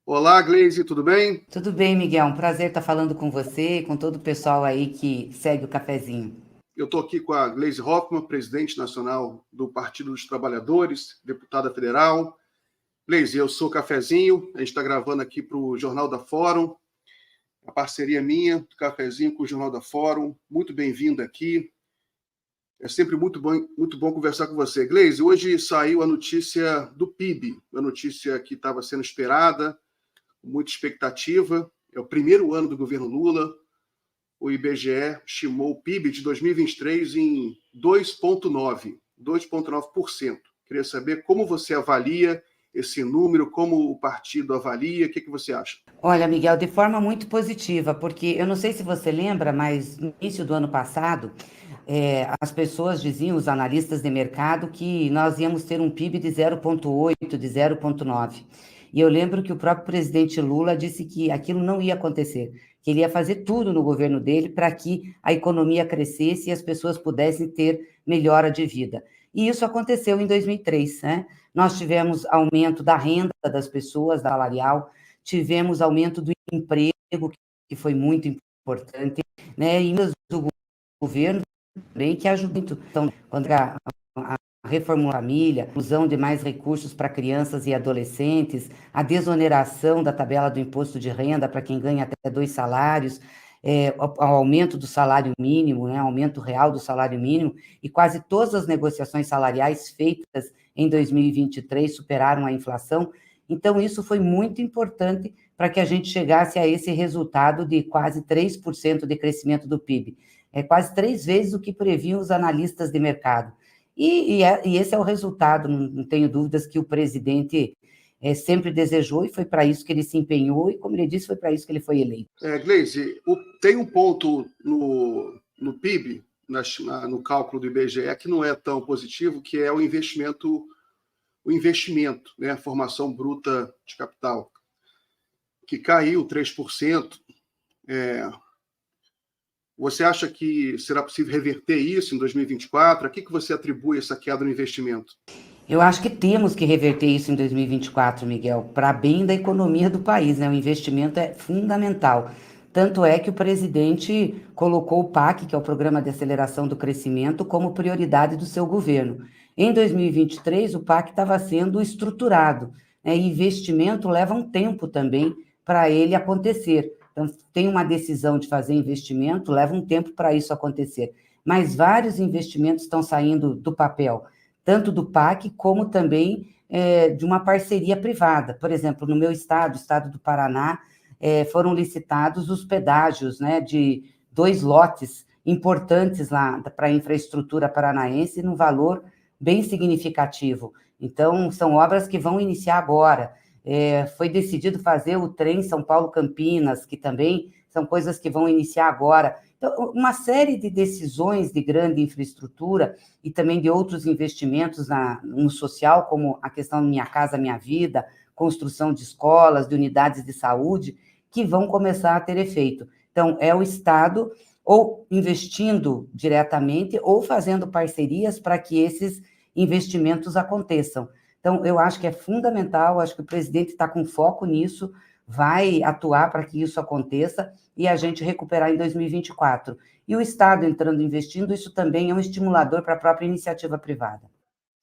Olá, Gleise, tudo bem? Tudo bem, Miguel? Um prazer estar falando com você e com todo o pessoal aí que segue o cafezinho. Eu estou aqui com a Gleise Hoffmann, presidente nacional do Partido dos Trabalhadores, deputada federal. Gleise, eu sou Cafezinho, a gente está gravando aqui para o Jornal da Fórum, a parceria minha, do Cafezinho com o Jornal da Fórum. Muito bem-vinda aqui. É sempre muito bom conversar com você. Gleise, hoje saiu a notícia do PIB, uma notícia que estava sendo esperada, com muita expectativa. É o primeiro ano do governo Lula. O IBGE estimou o PIB de 2023 em 2,9%. Queria saber como você avalia esse número, como o partido avalia, o que você acha? Olha, Miguel, de forma muito positiva, porque eu não sei se você lembra, mas no início do ano passado, as pessoas diziam, os analistas de mercado, que nós íamos ter um PIB de 0,8, de 0,9. E eu lembro que o próprio presidente Lula disse que aquilo não ia acontecer, que ele ia fazer tudo no governo dele para que a economia crescesse e as pessoas pudessem ter melhora de vida. E isso aconteceu em 2003, né? Nós tivemos aumento da renda das pessoas, da salarial, tivemos aumento do emprego, que foi muito importante, né? E do governo também, que ajuda muito. Então, contra a reforma da família, a inclusão de mais recursos para crianças e adolescentes, a desoneração da tabela do imposto de renda para quem ganha até 2 salários, o aumento do salário mínimo, né, aumento real do salário mínimo, e quase todas as negociações salariais feitas em 2023 superaram a inflação. Então, isso foi muito importante para que a gente chegasse a esse resultado de quase 3% de crescimento do PIB. É quase 3 vezes o que previam os analistas de mercado. E esse é o resultado, não tenho dúvidas que o presidente sempre desejou, e foi para isso que ele se empenhou, e como ele disse, foi para isso que ele foi eleito. Gleise, tem um ponto no PIB, no cálculo do IBGE, que não é tão positivo, que é o investimento, né, a formação bruta de capital, que caiu 3%. Você acha que será possível reverter isso em 2024? A que você atribui essa queda no investimento? Eu acho que temos que reverter isso em 2024, Miguel, para bem da economia do país, né? O investimento é fundamental. Tanto é que o presidente colocou o PAC, que é o Programa de Aceleração do Crescimento, como prioridade do seu governo. Em 2023, o PAC estava sendo estruturado, né? E investimento leva um tempo também para ele acontecer. Então, tem uma decisão de fazer investimento, leva um tempo para isso acontecer. Mas vários investimentos estão saindo do papel, tanto do PAC como também de uma parceria privada. Por exemplo, no meu estado, o estado do Paraná, foram licitados os pedágios, né, de 2 lotes importantes lá para a infraestrutura paranaense, num valor bem significativo. Então, são obras que vão iniciar agora. Foi decidido fazer o trem São Paulo-Campinas, que também são coisas que vão iniciar agora. Então, uma série de decisões de grande infraestrutura e também de outros investimentos no social, como a questão Minha Casa Minha Vida, construção de escolas, de unidades de saúde, que vão começar a ter efeito. Então, é o Estado ou investindo diretamente ou fazendo parcerias para que esses investimentos aconteçam. Então, eu acho que é fundamental, acho que o presidente está com foco nisso, vai atuar para que isso aconteça e a gente recuperar em 2024. E o Estado entrando investindo, isso também é um estimulador para a própria iniciativa privada.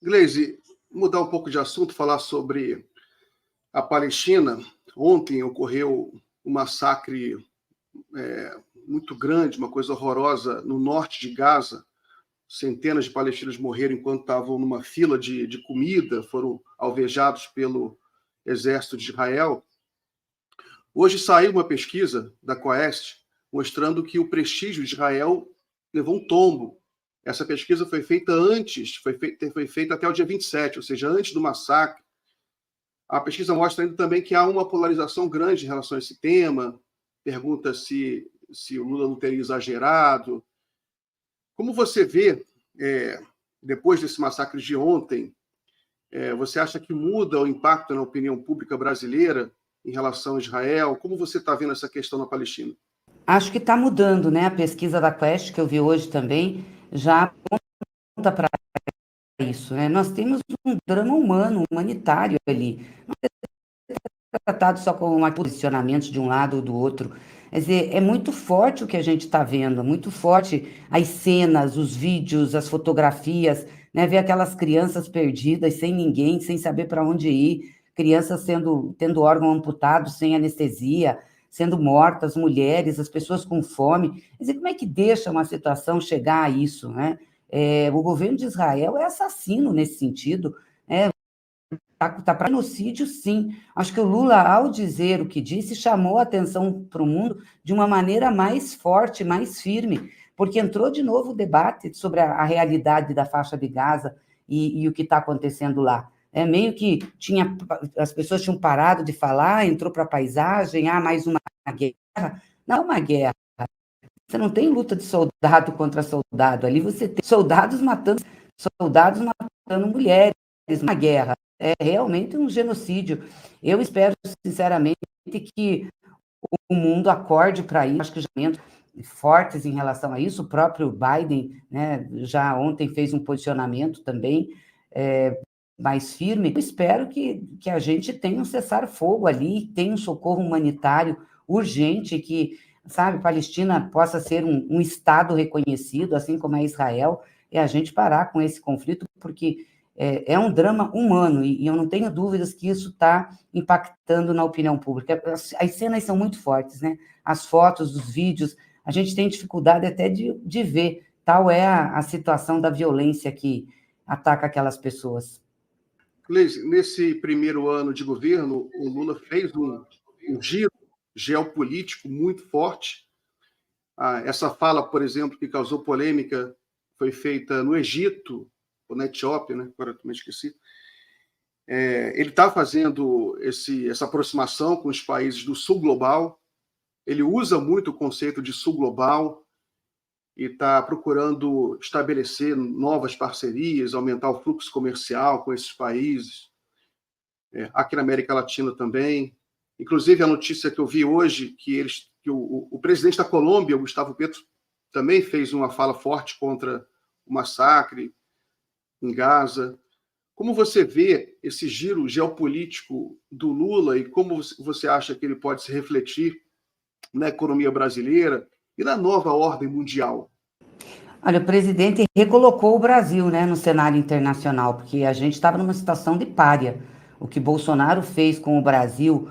Gleise, mudar um pouco de assunto, falar sobre a Palestina. Ontem ocorreu um massacre muito grande, uma coisa horrorosa, no norte de Gaza. Centenas de palestinos morreram enquanto estavam numa fila de comida, foram alvejados pelo exército de Israel. Hoje saiu uma pesquisa da Quaest mostrando que o prestígio de Israel levou um tombo. Essa pesquisa foi feita antes, foi feita até o dia 27, ou seja, antes do massacre. A pesquisa mostra ainda também que há uma polarização grande em relação a esse tema, pergunta se o Lula não teria exagerado. Como você vê, depois desse massacre de ontem, você acha que muda o impacto na opinião pública brasileira em relação a Israel? Como você está vendo essa questão na Palestina? Acho que está mudando, né? A pesquisa da Quest, que eu vi hoje também, já aponta para isso, né? Nós temos um drama humano, humanitário ali. tratado só como posicionamentos de um lado ou do outro. Quer dizer, é muito forte o que a gente está vendo, é muito forte as cenas, os vídeos, as fotografias, né? Ver aquelas crianças perdidas, sem ninguém, sem saber para onde ir, crianças tendo órgão amputado, sem anestesia, sendo mortas, mulheres, as pessoas com fome. Quer dizer, como é que deixa uma situação chegar a isso, né? O governo de Israel é assassino nesse sentido, né? Tá para genocídio, sim. Acho que o Lula, ao dizer o que disse, chamou a atenção para o mundo de uma maneira mais forte, mais firme, porque entrou de novo o debate sobre a realidade da faixa de Gaza e o que está acontecendo lá. Meio que as pessoas tinham parado de falar, entrou para a paisagem, mais uma guerra. Não é uma guerra. Você não tem luta de soldado contra soldado. Ali você tem soldados matando mulheres, uma guerra. É realmente um genocídio. Eu espero, sinceramente, que o mundo acorde para isso. Acho que já fortes em relação a isso. O próprio Biden, né, já ontem fez um posicionamento também mais firme. Eu espero que a gente tenha um cessar-fogo ali, tenha um socorro humanitário urgente, que, sabe, Palestina possa ser um Estado reconhecido, assim como é Israel, e a gente parar com esse conflito, porque é um drama humano, e eu não tenho dúvidas que isso está impactando na opinião pública. As cenas são muito fortes, né? As fotos, os vídeos, a gente tem dificuldade até de ver, tal é a situação da violência que ataca aquelas pessoas. Gleisi, nesse primeiro ano de governo, o Lula fez um giro geopolítico muito forte. Essa fala, por exemplo, que causou polêmica, foi feita no Egito, ou na Etiópia, né? Agora também esqueci. Ele está fazendo essa aproximação com os países do sul global. Ele usa muito o conceito de sul global e está procurando estabelecer novas parcerias, aumentar o fluxo comercial com esses países. Aqui na América Latina também. Inclusive, a notícia que eu vi hoje, que o presidente da Colômbia, o Gustavo Petro, também fez uma fala forte contra o massacre em Gaza. Como você vê esse giro geopolítico do Lula e como você acha que ele pode se refletir na economia brasileira e na nova ordem mundial? Olha, o presidente recolocou o Brasil, né, no cenário internacional, porque a gente estava numa situação de pária. O que Bolsonaro fez com o Brasil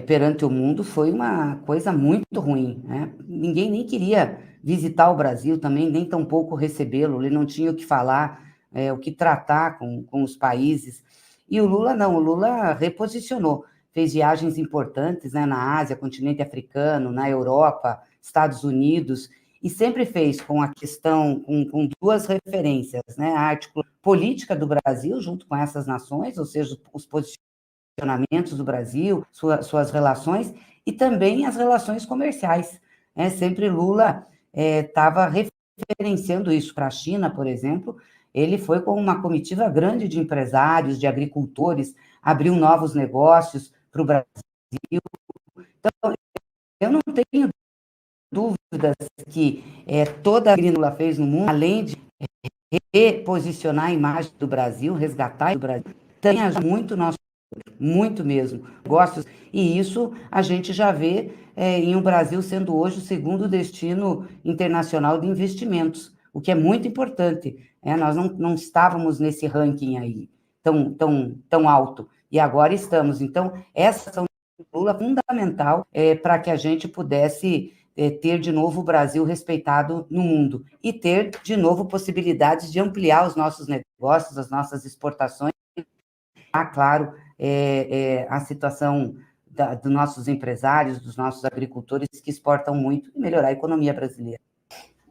perante o mundo foi uma coisa muito ruim, né? Ninguém nem queria visitar o Brasil também, nem tampouco recebê-lo. Ele não tinha o que falar, o que tratar com os países. E o Lula não, o Lula reposicionou. Fez viagens importantes, né, na Ásia, continente africano, na Europa, Estados Unidos, e sempre fez com a questão, com duas referências, né? A articulação política do Brasil junto com essas nações, ou seja, os posicionamentos do Brasil, suas relações, e também as relações comerciais. Sempre Lula estava referenciando isso para a China, por exemplo. Ele foi com uma comitiva grande de empresários, de agricultores, abriu novos negócios para o Brasil. Então, eu não tenho dúvidas que toda a que Lula fez no mundo, além de reposicionar a imagem do Brasil, resgatar o Brasil, tem muito nosso, muito mesmo, negócios, e isso a gente já vê em o Brasil sendo hoje o segundo destino internacional de investimentos, o que é muito importante. Nós não estávamos nesse ranking aí tão alto, e agora estamos. Então, essa ação do Lula é fundamental para que a gente pudesse ter de novo o Brasil respeitado no mundo e ter de novo possibilidades de ampliar os nossos negócios, as nossas exportações. Claro, a situação dos nossos empresários, dos nossos agricultores que exportam muito e melhorar a economia brasileira.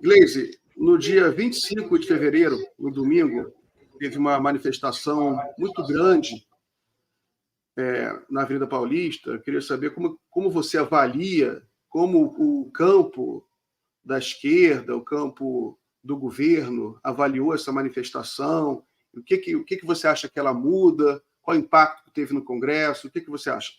Gleisi, no dia 25 de fevereiro, no domingo, teve uma manifestação muito grande na Avenida Paulista. Eu queria saber como você avalia, como o campo da esquerda, o campo do governo avaliou essa manifestação, o que você acha que ela muda, qual impacto que teve no Congresso, o que você acha?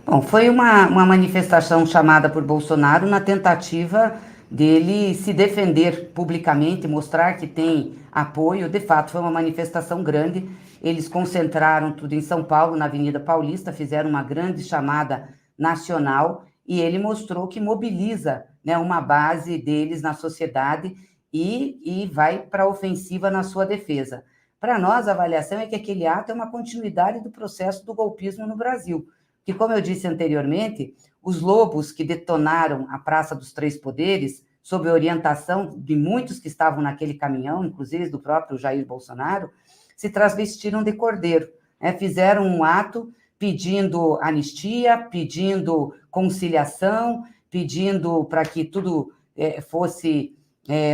Bom, foi uma manifestação chamada por Bolsonaro na tentativa dele se defender publicamente, mostrar que tem apoio. De fato, foi uma manifestação grande. eles concentraram tudo em São Paulo, na Avenida Paulista, fizeram uma grande chamada nacional, e ele mostrou que mobiliza, né, uma base deles na sociedade e vai para a ofensiva na sua defesa. Para nós, a avaliação é que aquele ato é uma continuidade do processo do golpismo no Brasil, que, como eu disse anteriormente, os lobos que detonaram a Praça dos Três Poderes, sob orientação de muitos que estavam naquele caminhão, inclusive do próprio Jair Bolsonaro, se travestiram de cordeiro, né? Fizeram um ato pedindo anistia, pedindo conciliação, pedindo para que tudo fosse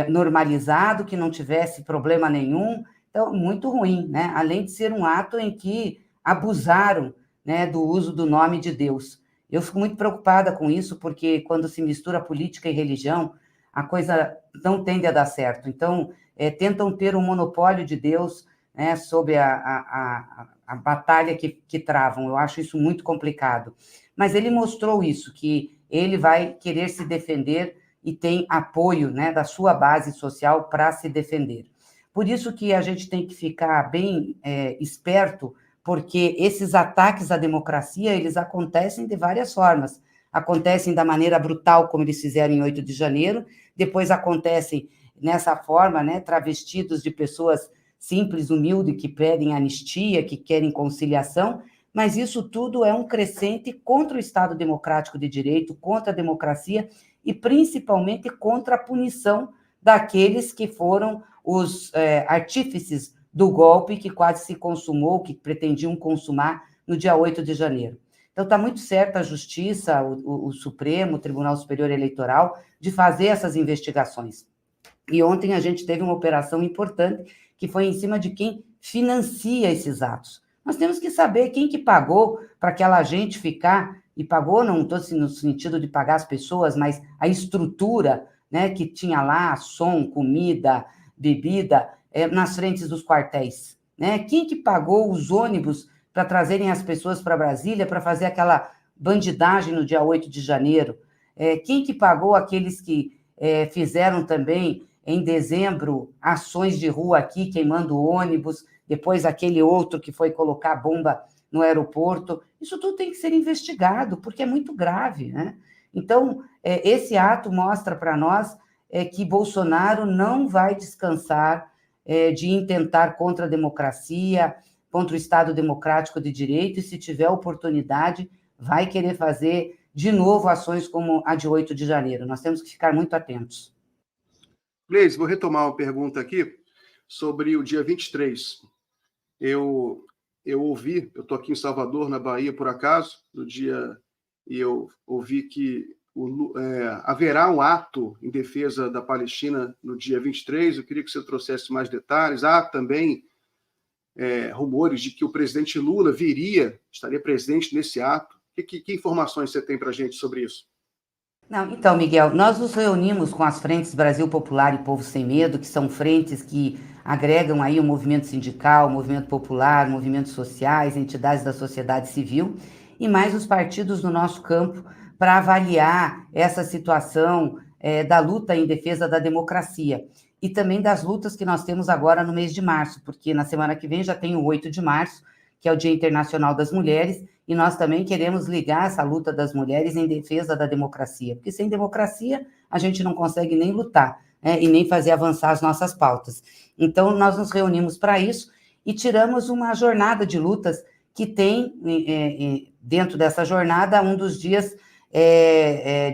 normalizado, que não tivesse problema nenhum. Então, muito ruim, né? Além de ser um ato em que abusaram, né, do uso do nome de Deus. Eu fico muito preocupada com isso, porque quando se mistura política e religião, a coisa não tende a dar certo. Então, tentam ter um monopólio de Deus, né, sobre a batalha que travam. Eu acho isso muito complicado. Mas ele mostrou isso, que ele vai querer se defender e tem apoio, né, da sua base social para se defender. Por isso que a gente tem que ficar bem esperto, porque esses ataques à democracia, eles acontecem de várias formas. Acontecem da maneira brutal, como eles fizeram em 8 de janeiro, depois acontecem nessa forma, né, travestidos de pessoas simples, humildes, que pedem anistia, que querem conciliação, mas isso tudo é um crescente contra o Estado Democrático de Direito, contra a democracia e principalmente contra a punição daqueles que foram os artífices do golpe que quase se consumou, que pretendiam consumar no dia 8 de janeiro. Então, está muito certa a Justiça, o Supremo, o Tribunal Superior Eleitoral, de fazer essas investigações. E ontem a gente teve uma operação importante, que foi em cima de quem financia esses atos. Nós temos que saber quem que pagou para aquela gente ficar, e pagou, não estou no sentido de pagar as pessoas, mas a estrutura, né, que tinha lá, som, comida, bebida, nas frentes dos quartéis, né? Quem que pagou os ônibus para trazerem as pessoas para Brasília para fazer aquela bandidagem no dia 8 de janeiro? Quem que pagou aqueles que fizeram também, em dezembro, ações de rua aqui, queimando ônibus, depois aquele outro que foi colocar bomba no aeroporto? Isso tudo tem que ser investigado, porque é muito grave, né? Então, esse ato mostra para nós que Bolsonaro não vai descansar de intentar contra a democracia, contra o Estado Democrático de Direito, e se tiver oportunidade, vai querer fazer de novo ações como a de 8 de janeiro. Nós temos que ficar muito atentos. Gleisi, vou retomar uma pergunta aqui sobre o dia 23. Eu ouvi, eu estou aqui em Salvador, na Bahia, por acaso, no dia, e eu ouvi que haverá um ato em defesa da Palestina no dia 23. Eu queria que você trouxesse mais detalhes. Há também rumores de que o presidente Lula estaria presente nesse ato. Que informações você tem para a gente sobre isso? Não, então, Miguel, nós nos reunimos com as frentes Brasil Popular e Povo Sem Medo, que são frentes que agregam aí o movimento sindical, o movimento popular, movimentos sociais, entidades da sociedade civil, e mais os partidos no nosso campo, para avaliar essa situação da luta em defesa da democracia e também das lutas que nós temos agora no mês de março, porque na semana que vem já tem o 8 de março, que é o Dia Internacional das Mulheres, e nós também queremos ligar essa luta das mulheres em defesa da democracia, porque sem democracia a gente não consegue nem lutar, né, e nem fazer avançar as nossas pautas. Então, nós nos reunimos para isso e tiramos uma jornada de lutas que tem, dentro dessa jornada, um dos dias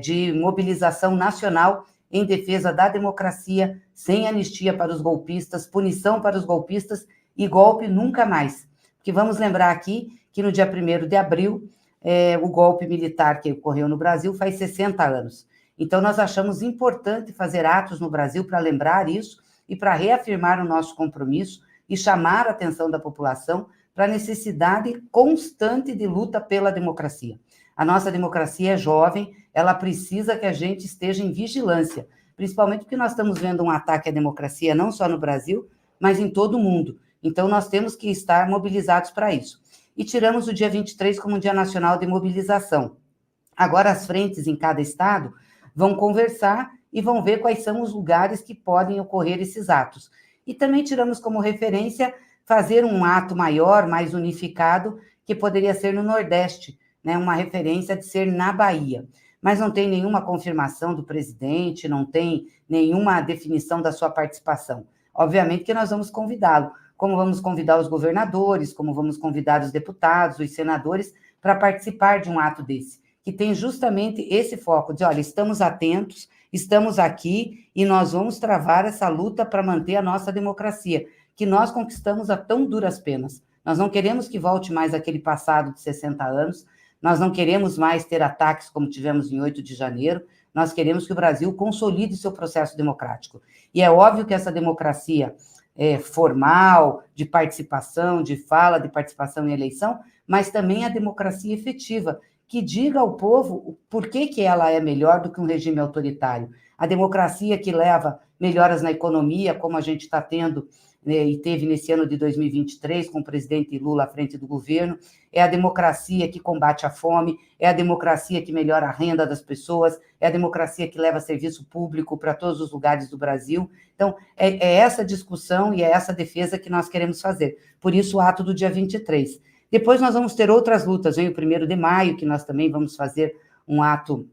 de mobilização nacional em defesa da democracia, sem anistia para os golpistas, punição para os golpistas e golpe nunca mais. Porque vamos lembrar aqui que no dia 1º de abril, o golpe militar que ocorreu no Brasil faz 60 anos. Então, nós achamos importante fazer atos no Brasil para lembrar isso e para reafirmar o nosso compromisso e chamar a atenção da população para a necessidade constante de luta pela democracia. A nossa democracia é jovem, ela precisa que a gente esteja em vigilância, principalmente porque nós estamos vendo um ataque à democracia não só no Brasil, mas em todo o mundo. Então, nós temos que estar mobilizados para isso. E tiramos o dia 23 como um dia nacional de mobilização. Agora, as frentes em cada estado vão conversar e vão ver quais são os lugares que podem ocorrer esses atos. E também tiramos como referência fazer um ato maior, mais unificado, que poderia ser no Nordeste, né, uma referência de ser na Bahia. Mas não tem nenhuma confirmação do presidente, não tem nenhuma definição da sua participação. Obviamente que nós vamos convidá-lo, como vamos convidar os governadores, como vamos convidar os deputados, os senadores, para participar de um ato desse, que tem justamente esse foco de, olha, estamos atentos, estamos aqui e nós vamos travar essa luta para manter a nossa democracia, que nós conquistamos a tão duras penas. Nós não queremos que volte mais aquele passado de 60 anos, nós não queremos mais ter ataques como tivemos em 8 de janeiro, nós queremos que o Brasil consolide seu processo democrático. E é óbvio que essa democracia formal, de participação, de fala, de participação em eleição, mas também a democracia efetiva, que diga ao povo por que ela é melhor do que um regime autoritário. A democracia que leva melhoras na economia, como a gente está tendo, né, e teve nesse ano de 2023, com o presidente Lula à frente do governo, é a democracia que combate a fome, é a democracia que melhora a renda das pessoas, é a democracia que leva serviço público para todos os lugares do Brasil. Então, é essa discussão e é essa defesa que nós queremos fazer. Por isso, o ato do dia 23. Depois nós vamos ter outras lutas, vem o 1º de maio, que nós também vamos fazer um ato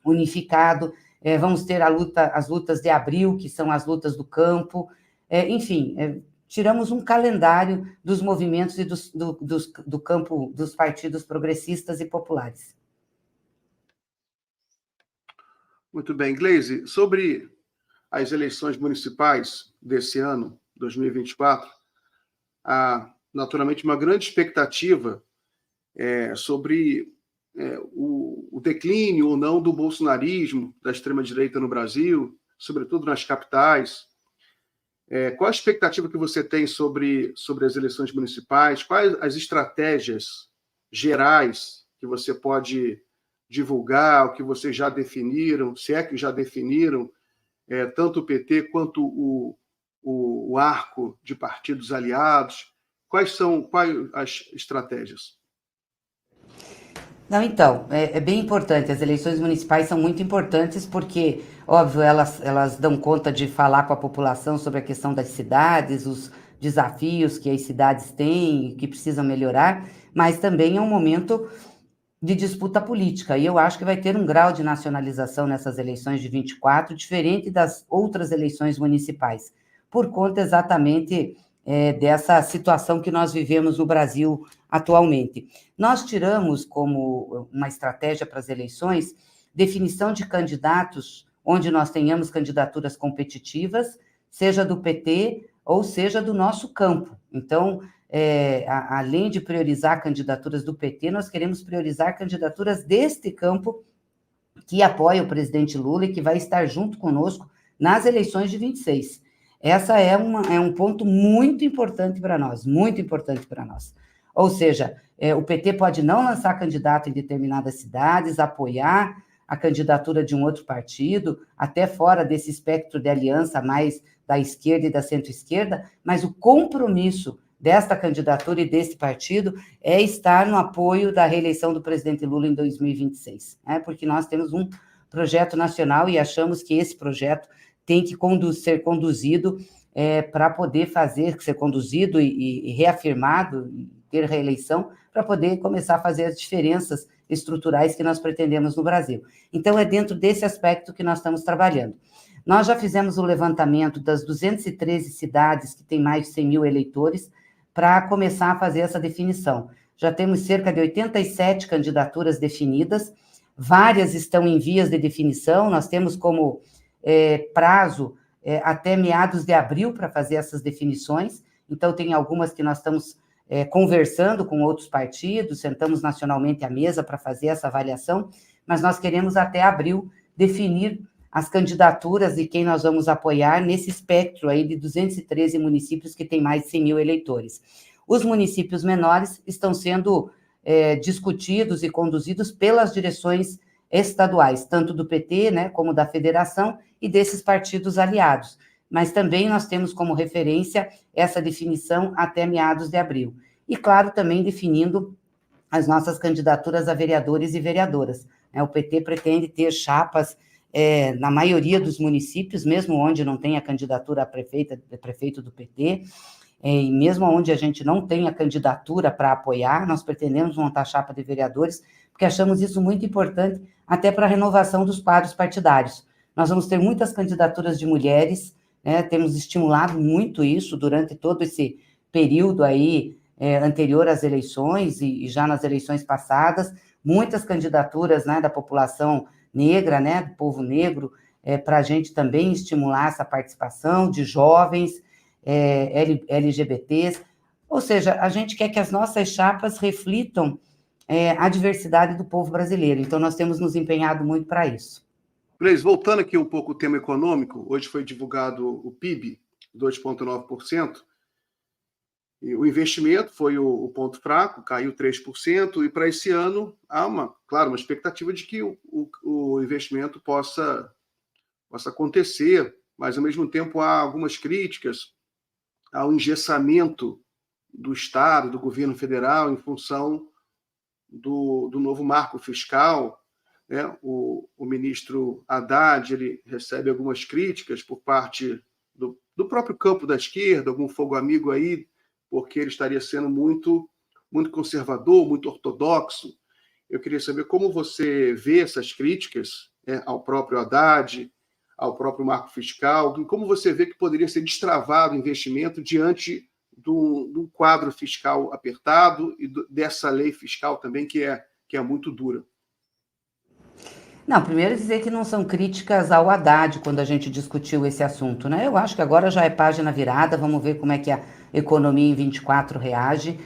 unificado, vamos ter as lutas de abril, que são as lutas do campo, enfim, tiramos um calendário dos movimentos e do campo dos partidos progressistas e populares. Muito bem. Gleisi, sobre as eleições municipais desse ano, 2024, há naturalmente uma grande expectativa sobre o declínio ou não do bolsonarismo, da extrema-direita no Brasil, sobretudo nas capitais. Qual a expectativa que você tem sobre as eleições municipais? Quais as estratégias gerais que você pode divulgar, o que vocês já definiram, se é que já definiram, tanto o PT quanto o arco de partidos aliados? Quais as estratégias? Não, então, é bem importante, as eleições municipais são muito importantes porque, óbvio, elas dão conta de falar com a população sobre a questão das cidades, os desafios que as cidades têm e que precisam melhorar, mas também é um momento de disputa política, e eu acho que vai ter um grau de nacionalização nessas eleições de 24, diferente das outras eleições municipais, por conta exatamente dessa situação que nós vivemos no Brasil atualmente. Nós tiramos como uma estratégia para as eleições definição de candidatos onde nós tenhamos candidaturas competitivas, seja do PT ou seja do nosso campo. Então, além de priorizar candidaturas do PT, nós queremos priorizar candidaturas deste campo que apoia o presidente Lula e que vai estar junto conosco nas eleições de 26. Essa é um ponto muito importante para nós, muito importante para nós. Ou seja, o PT pode não lançar candidato em determinadas cidades, apoiar a candidatura de um outro partido, até fora desse espectro de aliança mais da esquerda e da centro-esquerda, mas o compromisso desta candidatura e desse partido é estar no apoio da reeleição do presidente Lula em 2026, porque nós temos um projeto nacional e achamos que esse projeto tem que ser conduzido para poder ser conduzido e reafirmado, ter reeleição, para poder começar a fazer as diferenças estruturais que nós pretendemos no Brasil. Então, é dentro desse aspecto que nós estamos trabalhando. Nós já fizemos o levantamento das 213 cidades que têm mais de 100 mil eleitores, para começar a fazer essa definição. Já temos cerca de 87 candidaturas definidas, várias estão em vias de definição, nós temos como prazo até meados de abril para fazer essas definições, então tem algumas que nós estamos conversando com outros partidos, sentamos nacionalmente à mesa para fazer essa avaliação, mas nós queremos até abril definir as candidaturas de quem nós vamos apoiar nesse espectro aí de 213 municípios que tem mais de 100 mil eleitores. Os municípios menores estão sendo discutidos e conduzidos pelas direções estaduais, tanto do PT, né, como da federação e desses partidos aliados. Mas também nós temos como referência essa definição até meados de abril. E, claro, também definindo as nossas candidaturas a vereadores e vereadoras. O PT pretende ter chapas na maioria dos municípios, mesmo onde não tem a candidatura a prefeito do PT, e mesmo onde a gente não tem a candidatura para apoiar, nós pretendemos montar chapa de vereadores, porque achamos isso muito importante, até para a renovação dos quadros partidários. Nós vamos ter muitas candidaturas de mulheres, né, temos estimulado muito isso durante todo esse período aí, anterior às eleições e já nas eleições passadas, muitas candidaturas, né, da população negra, né, do povo negro, para a gente também estimular essa participação de jovens, LGBTs, ou seja, a gente quer que as nossas chapas reflitam a diversidade do povo brasileiro, então nós temos nos empenhado muito para isso. Gleis, voltando aqui um pouco ao tema econômico, hoje foi divulgado o PIB, 2,9%, e o investimento foi o ponto fraco, caiu 3%, e para esse ano há, claro, uma expectativa de que o investimento possa acontecer, mas, ao mesmo tempo, há algumas críticas ao engessamento do Estado, do governo federal, em função do novo marco fiscal, né? O ministro Haddad ele recebe algumas críticas por parte do próprio campo da esquerda, algum fogo amigo aí, porque ele estaria sendo muito, muito conservador, muito ortodoxo. Eu queria saber como você vê essas críticas, né, ao próprio Haddad, ao próprio marco fiscal, e como você vê que poderia ser destravado o investimento diante do quadro fiscal apertado e dessa lei fiscal também que é muito dura. Não, primeiro dizer que não são críticas ao Haddad quando a gente discutiu esse assunto, né? Eu acho que agora já é página virada, vamos ver como é que a economia em 24 reage.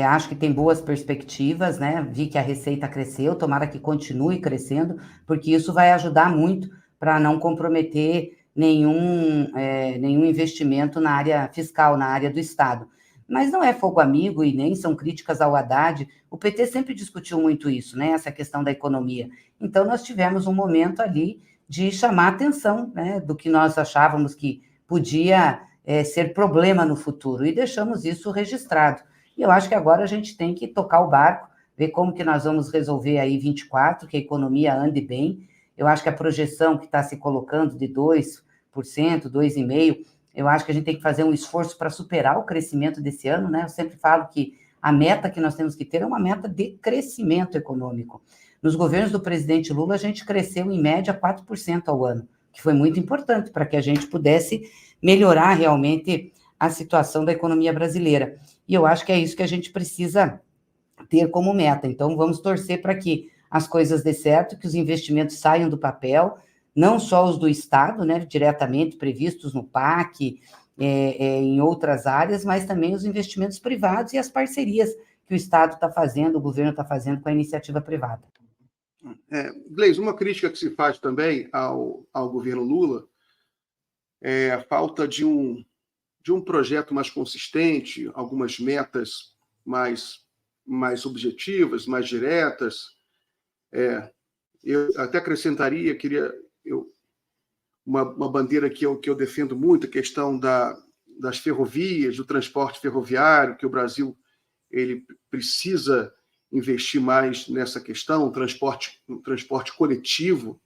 Acho que tem boas perspectivas, né? Vi que a receita cresceu, tomara que continue crescendo, porque isso vai ajudar muito para não comprometer nenhum investimento na área fiscal, na área do Estado. Mas não é fogo amigo e nem são críticas ao Haddad. O PT sempre discutiu muito isso, né? Essa questão da economia. Então, nós tivemos um momento ali de chamar a atenção, né, do que nós achávamos que podia ser problema no futuro, e deixamos isso registrado. E eu acho que agora a gente tem que tocar o barco, ver como que nós vamos resolver aí 24, que a economia ande bem. Eu acho que a projeção que está se colocando de 2%, 2,5%, eu acho que a gente tem que fazer um esforço para superar o crescimento desse ano, né? Eu sempre falo que a meta que nós temos que ter é uma meta de crescimento econômico. Nos governos do presidente Lula, a gente cresceu em média 4% ao ano, que foi muito importante para que a gente pudesse melhorar realmente a situação da economia brasileira. E eu acho que é isso que a gente precisa ter como meta. Então, vamos torcer para que as coisas dê certo, que os investimentos saiam do papel, não só os do Estado, né, diretamente previstos no PAC, em outras áreas, mas também os investimentos privados e as parcerias que o Estado está fazendo, o governo está fazendo com a iniciativa privada. Gleis, uma crítica que se faz também ao governo Lula é a falta de um projeto mais consistente, algumas metas mais objetivas, mais diretas. Eu até acrescentaria, uma bandeira que eu defendo muito, a questão das ferrovias, do transporte ferroviário, que o Brasil ele precisa investir mais nessa questão, um transporte coletivo,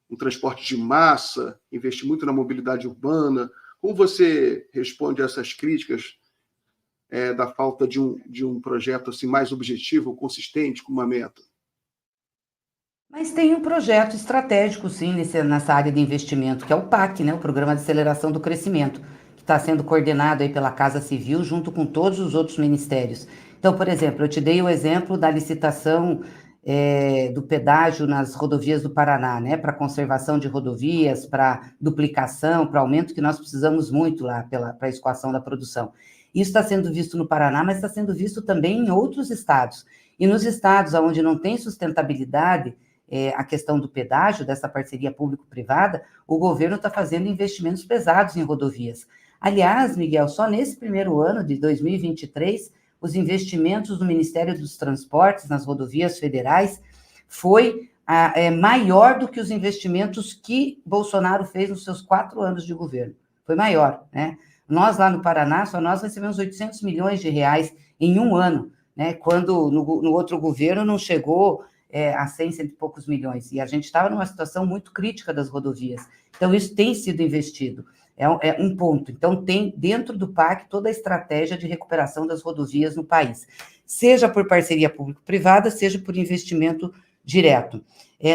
um transporte de massa, investir muito na mobilidade urbana. Como você responde a essas críticas da falta de um projeto assim, mais objetivo, consistente, com uma meta? Mas tem um projeto estratégico, sim, nessa área de investimento, que é o PAC, né, o Programa de Aceleração do Crescimento, que está sendo coordenado aí pela Casa Civil, junto com todos os outros ministérios. Então, por exemplo, eu te dei o exemplo da licitação do pedágio nas rodovias do Paraná, né, para conservação de rodovias, para duplicação, para aumento que nós precisamos muito lá para a escoação da produção. Isso está sendo visto no Paraná, mas está sendo visto também em outros estados. E nos estados onde não tem sustentabilidade, a questão do pedágio, dessa parceria público-privada, o governo está fazendo investimentos pesados em rodovias. Aliás, Miguel, só nesse primeiro ano de 2023, os investimentos do Ministério dos Transportes nas rodovias federais foi maior do que os investimentos que Bolsonaro fez nos seus 4 anos de governo. Foi maior, né? Nós, lá no Paraná, só nós recebemos 800 milhões de reais em um ano, né? Quando no outro governo não chegou a 100 e poucos milhões. E a gente estava numa situação muito crítica das rodovias. Então, isso tem sido investido. É um ponto. Então, tem dentro do PAC toda a estratégia de recuperação das rodovias no país, seja por parceria público-privada, seja por investimento direto.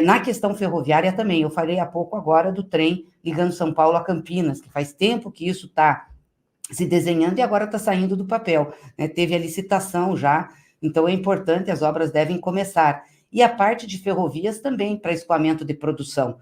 Na questão ferroviária também, eu falei há pouco agora do trem ligando São Paulo a Campinas, que faz tempo que isso está se desenhando e agora está saindo do papel, né? Teve a licitação já, então é importante, as obras devem começar. E a parte de ferrovias também, para escoamento de produção.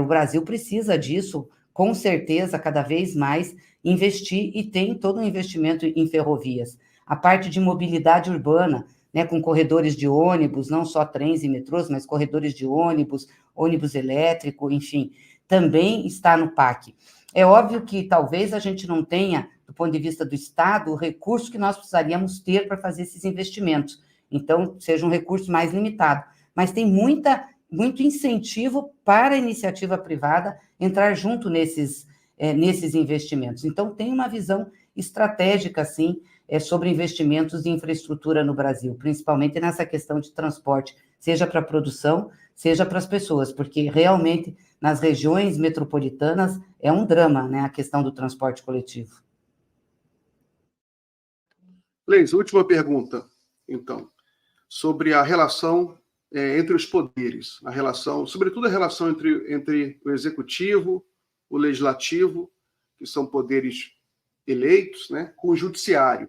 O Brasil precisa disso, com certeza, cada vez mais, investir, e tem todo um investimento em ferrovias. A parte de mobilidade urbana, né, com corredores de ônibus, não só trens e metrôs, mas corredores de ônibus, ônibus elétrico, enfim, também está no PAC. É óbvio que talvez a gente não tenha, do ponto de vista do Estado, o recurso que nós precisaríamos ter para fazer esses investimentos. Então, seja um recurso mais limitado. Mas tem muito incentivo para a iniciativa privada entrar junto nesses investimentos. Então, tem uma visão estratégica, sim, sobre investimentos em infraestrutura no Brasil, principalmente nessa questão de transporte, seja para a produção, seja para as pessoas, porque realmente nas regiões metropolitanas é um drama, né, a questão do transporte coletivo. Leis, última pergunta, então, sobre a relação entre os poderes, a relação, sobretudo a relação entre o executivo, o legislativo, que são poderes eleitos, né, com o judiciário,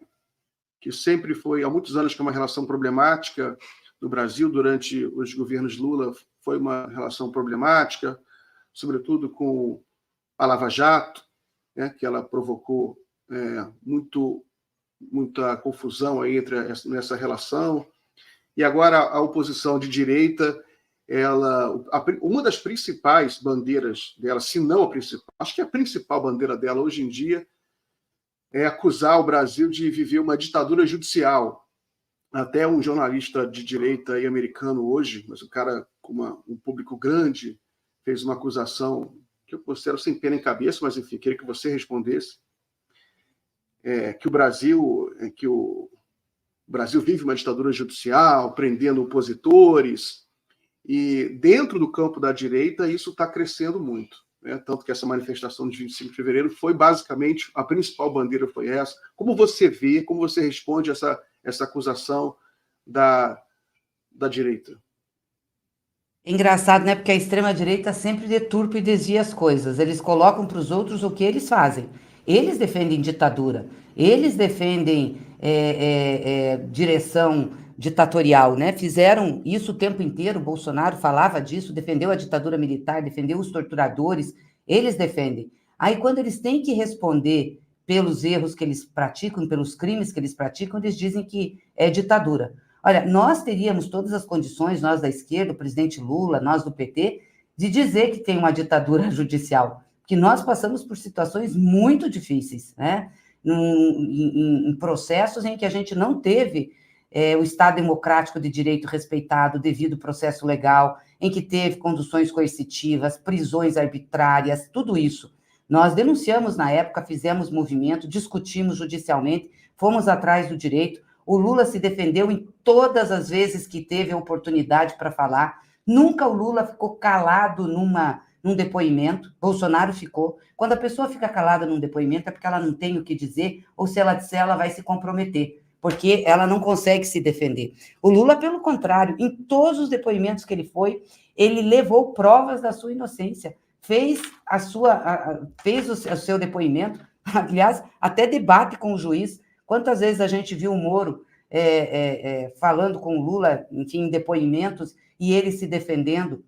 que sempre foi, há muitos anos, que é uma relação problemática no Brasil. Durante os governos Lula foi uma relação problemática, sobretudo com a Lava Jato, né, que ela provocou muita confusão aí nessa relação. E agora a oposição de direita, uma das principais bandeiras dela, se não a principal, acho que a principal bandeira dela hoje em dia é acusar o Brasil de viver uma ditadura judicial. Até um jornalista de direita aí, americano hoje, mas um cara com um público grande, fez uma acusação que eu considero sem pena em cabeça, mas enfim, queria que você respondesse, que o Brasil vive uma ditadura judicial, prendendo opositores, e dentro do campo da direita isso está crescendo muito, né? Tanto que essa manifestação de 25 de fevereiro foi basicamente, a principal bandeira foi essa. Como você vê, como você responde essa acusação da direita? Engraçado, né? Porque a extrema-direita sempre deturpa e desvia as coisas. Eles colocam para os outros o que eles fazem. Eles defendem ditadura, eles defendem direção ditatorial, né? Fizeram isso o tempo inteiro. O Bolsonaro falava disso, defendeu a ditadura militar, defendeu os torturadores, eles defendem. Aí, quando eles têm que responder pelos erros que eles praticam, pelos crimes que eles praticam, eles dizem que é ditadura. Olha, nós teríamos todas as condições, nós da esquerda, o presidente Lula, nós do PT, de dizer que tem uma ditadura judicial, porque nós passamos por situações muito difíceis, né? Em processos em que a gente não teve o Estado democrático de direito respeitado, devido ao processo legal, em que teve conduções coercitivas, prisões arbitrárias, tudo isso. Nós denunciamos na época, fizemos movimento, discutimos judicialmente, fomos atrás do direito. O Lula se defendeu em todas as vezes que teve a oportunidade para falar. Nunca o Lula ficou calado num depoimento. Bolsonaro ficou. Quando a pessoa fica calada num depoimento é porque ela não tem o que dizer, ou se ela disser, ela vai se comprometer, porque ela não consegue se defender. O Lula, pelo contrário, em todos os depoimentos que ele foi, ele levou provas da sua inocência, fez o seu depoimento, aliás, até debate com o juiz. Quantas vezes a gente viu o Moro falando com o Lula, enfim, em depoimentos, e ele se defendendo.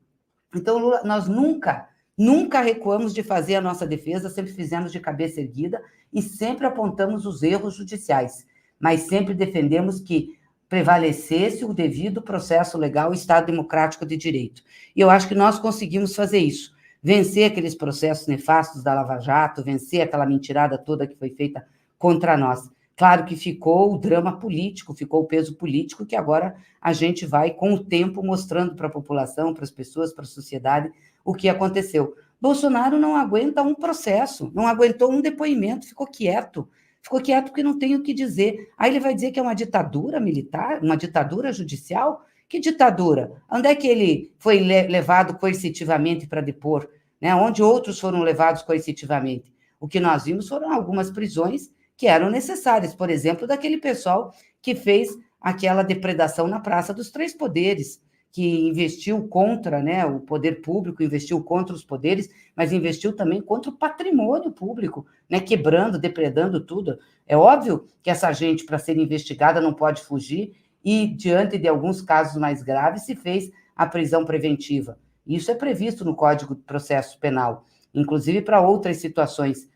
Então, Lula, nós nunca recuamos de fazer a nossa defesa, sempre fizemos de cabeça erguida e sempre apontamos os erros judiciais, mas sempre defendemos que prevalecesse o devido processo legal e Estado democrático de direito. E eu acho que nós conseguimos fazer isso, vencer aqueles processos nefastos da Lava Jato, vencer aquela mentirada toda que foi feita contra nós. Claro que ficou o drama político, ficou o peso político, que agora a gente vai, com o tempo, mostrando para a população, para as pessoas, para a sociedade, o que aconteceu. Bolsonaro não aguenta um processo, não aguentou um depoimento, ficou quieto porque não tem o que dizer. Aí ele vai dizer que é uma ditadura militar, uma ditadura judicial? Que ditadura? Onde é que ele foi levado coercitivamente para depor? Né? Onde outros foram levados coercitivamente? O que nós vimos foram algumas prisões que eram necessárias, por exemplo, daquele pessoal que fez aquela depredação na Praça dos Três Poderes, que investiu contra, né, o poder público, investiu contra os poderes, mas investiu também contra o patrimônio público, né, quebrando, depredando tudo. É óbvio que essa gente, para ser investigada, não pode fugir, e, diante de alguns casos mais graves, se fez a prisão preventiva. Isso é previsto no Código de Processo Penal, inclusive para outras situações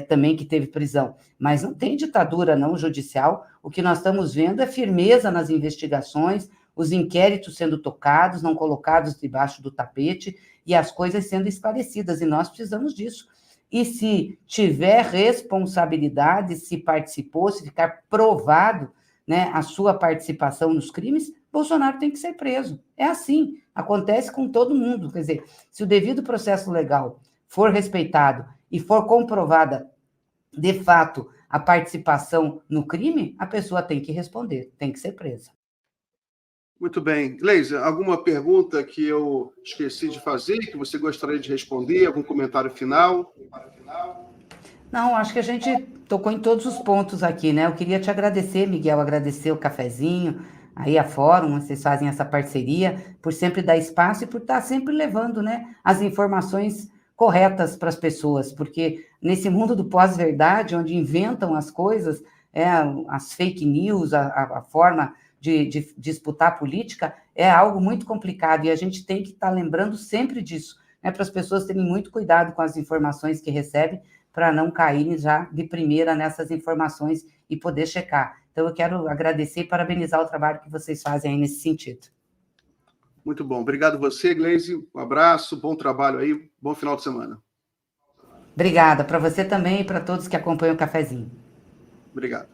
também que teve prisão. Mas não tem ditadura não judicial, o que nós estamos vendo é firmeza nas investigações, os inquéritos sendo tocados, não colocados debaixo do tapete, e as coisas sendo esclarecidas, e nós precisamos disso. E se tiver responsabilidade, se participou, se ficar provado, né, a sua participação nos crimes, Bolsonaro tem que ser preso. É assim, acontece com todo mundo. Quer dizer, se o devido processo legal for respeitado e for comprovada, de fato, a participação no crime, a pessoa tem que responder, tem que ser presa. Muito bem. Gleisi, alguma pergunta que eu esqueci de fazer, que você gostaria de responder? Algum comentário final? Não, acho que a gente tocou em todos os pontos aqui, né? Eu queria te agradecer, Miguel, agradecer o cafezinho, aí a Fórum, vocês fazem essa parceria, por sempre dar espaço e por estar sempre levando, né, as informações corretas para as pessoas, porque nesse mundo do pós-verdade, onde inventam as coisas, as fake news, a forma de disputar a política, é algo muito complicado, e a gente tem que estar lembrando sempre disso, né, para as pessoas terem muito cuidado com as informações que recebem, para não caírem já de primeira nessas informações e poder checar. Então, eu quero agradecer e parabenizar o trabalho que vocês fazem aí nesse sentido. Muito bom. Obrigado você, Gleisi. Um abraço, bom trabalho aí, bom final de semana. Obrigada, para você também e para todos que acompanham o cafezinho. Obrigado.